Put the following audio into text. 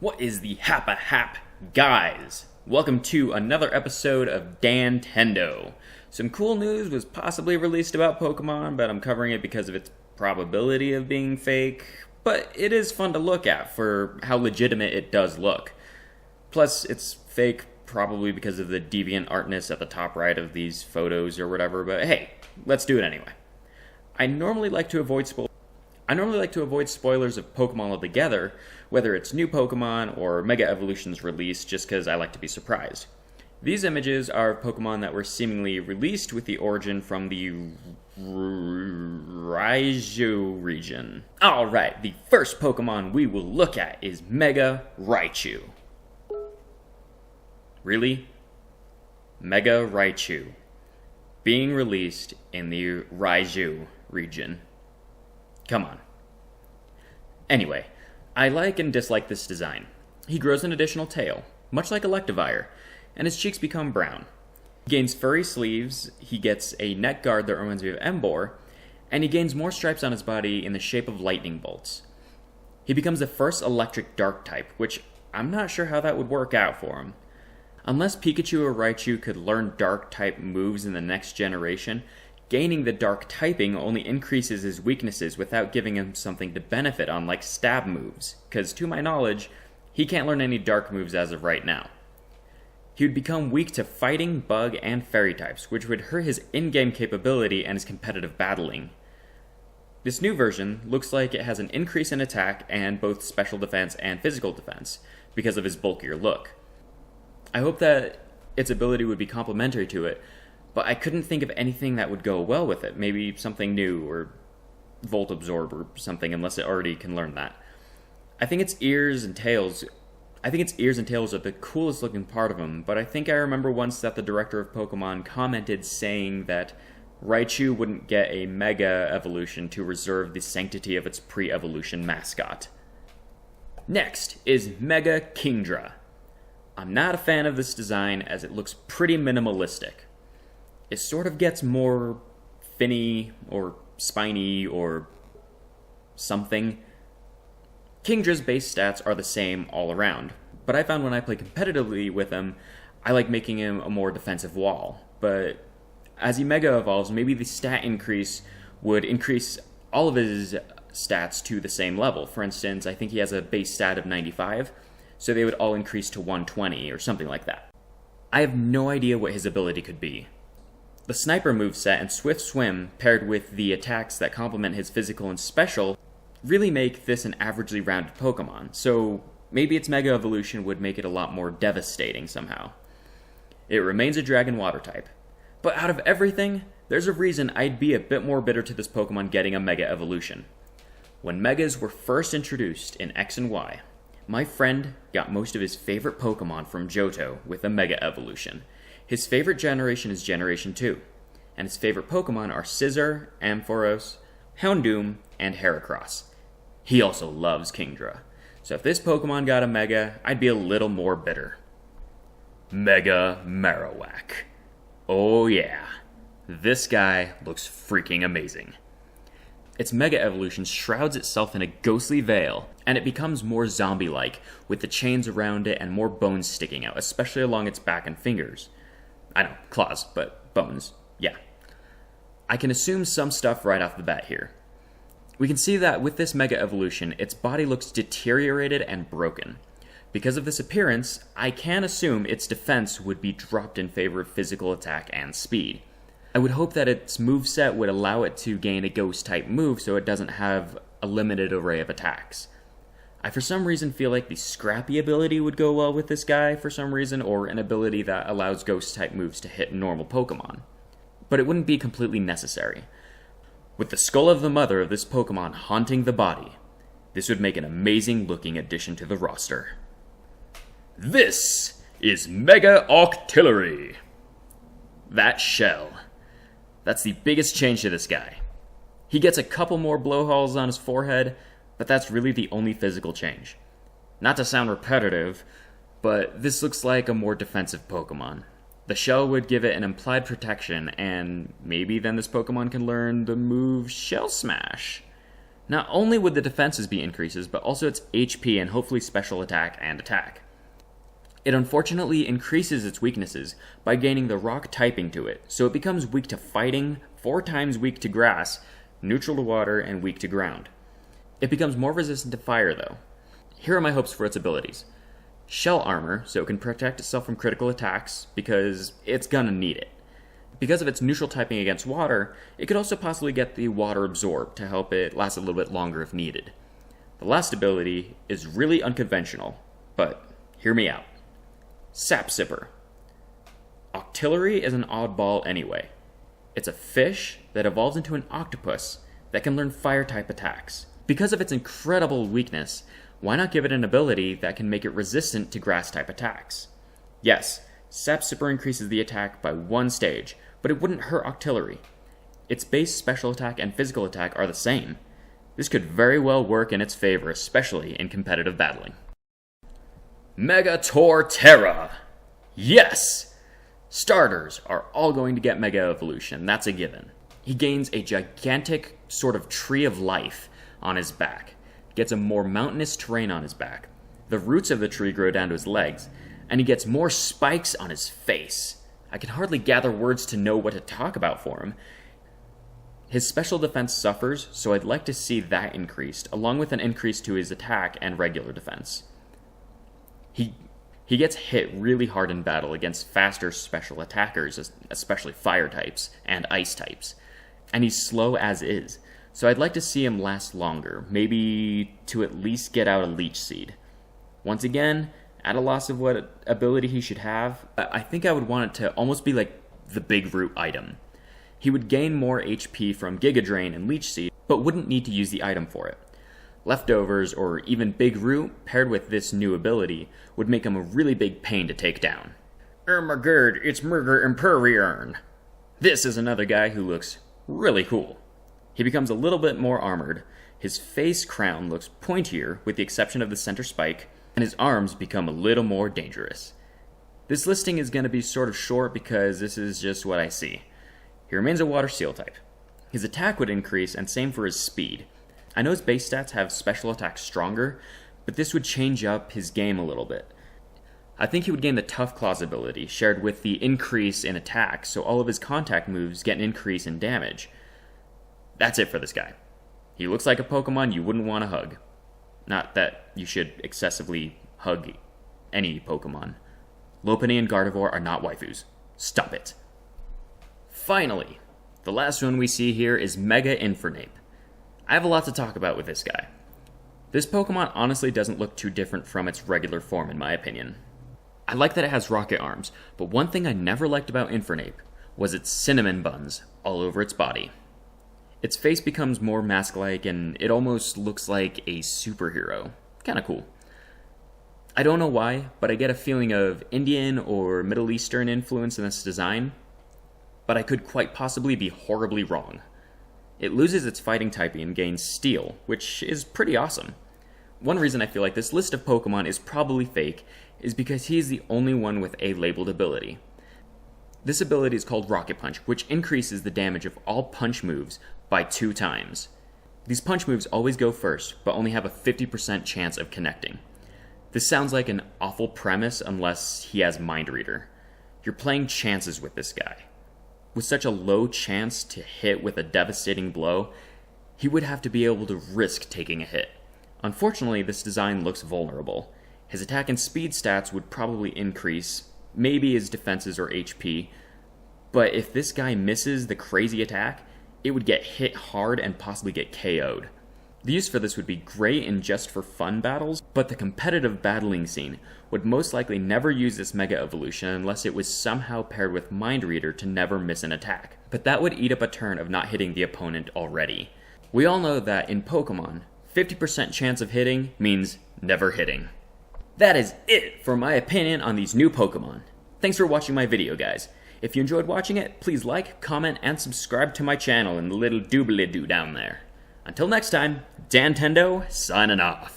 What is the Happa Hap, guys? Welcome to another episode of Dantendo. Some cool news was possibly released about Pokemon, but I'm covering it because of its probability of being fake. But it is fun to look at for how legitimate it does look. Plus, it's fake probably because of the deviant artness at the top right of these photos or whatever, but hey, let's do it anyway. I normally like to avoid spoilers of Pokemon altogether, whether it's new Pokemon or Mega Evolution's release, just because I like to be surprised. These images are Pokemon that were seemingly released with the origin from the Raiju region. Alright, the first Pokemon we will look at is Mega Raichu. Really? Mega Raichu. Being released in the Raiju region. Come on. Anyway, I like and dislike this design. He grows an additional tail, much like Electivire, and his cheeks become brown. He gains furry sleeves, he gets a neck guard that reminds me of Emboar, and he gains more stripes on his body in the shape of lightning bolts. He becomes the first electric dark type, which I'm not sure how that would work out for him. Unless Pikachu or Raichu could learn dark type moves in the next generation, gaining the dark typing only increases his weaknesses without giving him something to benefit on, like stab moves, because to my knowledge, he can't learn any dark moves as of right now. He would become weak to fighting, bug, and fairy types, which would hurt his in-game capability and his competitive battling. This new version looks like it has an increase in attack and both special defense and physical defense, because of his bulkier look. I hope that its ability would be complementary to it, but I couldn't think of anything that would go well with it. Maybe something new, or Volt Absorb or something, unless it already can learn that. I think its ears and tails are the coolest looking part of him, but I think I remember once that the director of Pokemon commented saying that Raichu wouldn't get a Mega Evolution to reserve the sanctity of its pre-evolution mascot. Next is Mega Kingdra. I'm not a fan of this design as it looks pretty minimalistic. It sort of gets more finny or spiny or something. Kingdra's base stats are the same all around, but I found when I play competitively with him, I like making him a more defensive wall. But as he Mega evolves, maybe the stat increase would increase all of his stats to the same level. For instance, I think he has a base stat of 95, so they would all increase to 120 or something like that. I have no idea what his ability could be. The Sniper moveset and Swift Swim, paired with the attacks that complement his physical and special, really make this an averagely rounded Pokemon, so maybe its Mega Evolution would make it a lot more devastating somehow. It remains a Dragon Water type. But out of everything, there's a reason I'd be a bit more bitter to this Pokemon getting a Mega Evolution. When Megas were first introduced in X and Y, my friend got most of his favorite Pokemon from Johto with a Mega Evolution. His favorite generation is Generation 2, and his favorite Pokemon are Scizor, Ampharos, Houndoom, and Heracross. He also loves Kingdra, so if this Pokemon got a Mega, I'd be a little more bitter. Mega Marowak. Oh yeah, this guy looks freaking amazing. Its Mega Evolution shrouds itself in a ghostly veil, and it becomes more zombie-like, with the chains around it and more bones sticking out, especially along its back and fingers. I know, claws, but bones, yeah. I can assume some stuff right off the bat here. We can see that with this Mega Evolution, its body looks deteriorated and broken. Because of this appearance, I can assume its defense would be dropped in favor of physical attack and speed. I would hope that its moveset would allow it to gain a Ghost-type move so it doesn't have a limited array of attacks. I for some reason feel like the Scrappy ability would go well with this guy for some reason, or an ability that allows Ghost-type moves to hit normal Pokemon. But it wouldn't be completely necessary. With the skull of the mother of this Pokemon haunting the body, this would make an amazing looking addition to the roster. This is Mega Octillery. That shell. That's the biggest change to this guy. He gets a couple more blowholes on his forehead, but that's really the only physical change. Not to sound repetitive, but this looks like a more defensive Pokemon. The shell would give it an implied protection, and maybe then this Pokemon can learn the move Shell Smash. Not only would the defenses be increases, but also its HP and hopefully special attack and attack. It unfortunately increases its weaknesses by gaining the rock typing to it, so it becomes weak to fighting, 4 times weak to grass, neutral to water, and weak to ground. It becomes more resistant to fire though. Here are my hopes for its abilities. Shell armor, so it can protect itself from critical attacks, because it's gonna need it. Because of its neutral typing against water, it could also possibly get the water absorbed to help it last a little bit longer if needed. The last ability is really unconventional, but hear me out. Sap Sipper. Octillery is an oddball anyway. It's a fish that evolves into an octopus that can learn fire-type attacks. Because of its incredible weakness, why not give it an ability that can make it resistant to grass-type attacks? Yes, Sap Sipper increases the attack by 1 stage, but it wouldn't hurt Octillery. Its base special attack and physical attack are the same. This could very well work in its favor, especially in competitive battling. Mega Torterra! Yes! Starters are all going to get Mega Evolution, that's a given. He gains a gigantic sort of tree of life on his back, gets a more mountainous terrain on his back. The roots of the tree grow down to his legs, and he gets more spikes on his face. I can hardly gather words to know what to talk about for him. His special defense suffers, so I'd like to see that increased, along with an increase to his attack and regular defense. He gets hit really hard in battle against faster special attackers, especially fire types and ice types. And he's slow as is, so I'd like to see him last longer, maybe to at least get out a Leech Seed. Once again, at a loss of what ability he should have, I think I would want it to almost be like the Big Root item. He would gain more HP from Giga Drain and Leech Seed, but wouldn't need to use the item for it. Leftovers, or even Big Root, paired with this new ability, would make him a really big pain to take down. Ermagerd, it's Murger Imperiorn. This is another guy who looks really cool. He becomes a little bit more armored, his face crown looks pointier with the exception of the center spike, and his arms become a little more dangerous. This listing is going to be sort of short because this is just what I see. He remains a Water Seal type. His attack would increase, and same for his speed. I know his base stats have special attacks stronger, but this would change up his game a little bit. I think he would gain the Tough Claws ability, shared with the increase in attack, so all of his contact moves get an increase in damage. That's it for this guy. He looks like a Pokemon you wouldn't want to hug. Not that you should excessively hug any Pokemon. Lopunny and Gardevoir are not waifus. Stop it. Finally, the last one we see here is Mega Infernape. I have a lot to talk about with this guy. This Pokemon honestly doesn't look too different from its regular form in my opinion. I like that it has rocket arms, but one thing I never liked about Infernape was its cinnamon buns all over its body. Its face becomes more mask-like and it almost looks like a superhero. Kinda cool. I don't know why, but I get a feeling of Indian or Middle Eastern influence in this design, but I could quite possibly be horribly wrong. It loses its fighting typing and gains Steel, which is pretty awesome. One reason I feel like this list of Pokemon is probably fake is because he is the only one with a labeled ability. This ability is called Rocket Punch, which increases the damage of all punch moves by 2 times. These punch moves always go first, but only have a 50% chance of connecting. This sounds like an awful premise unless he has Mind Reader. You're playing chances with this guy. With such a low chance to hit with a devastating blow, he would have to be able to risk taking a hit. Unfortunately, this design looks vulnerable. His attack and speed stats would probably increase, maybe his defenses or HP, but if this guy misses the crazy attack, it would get hit hard and possibly get KO'd. The use for this would be great in just for fun battles, but the competitive battling scene would most likely never use this Mega Evolution unless it was somehow paired with Mind Reader to never miss an attack. But that would eat up a turn of not hitting the opponent already. We all know that in Pokemon, 50% chance of hitting means never hitting. That is it for my opinion on these new Pokemon. Thanks for watching my video, guys. If you enjoyed watching it, please like, comment, and subscribe to my channel in the little doobly-doo down there. Until next time, Dan Tendo, signing off.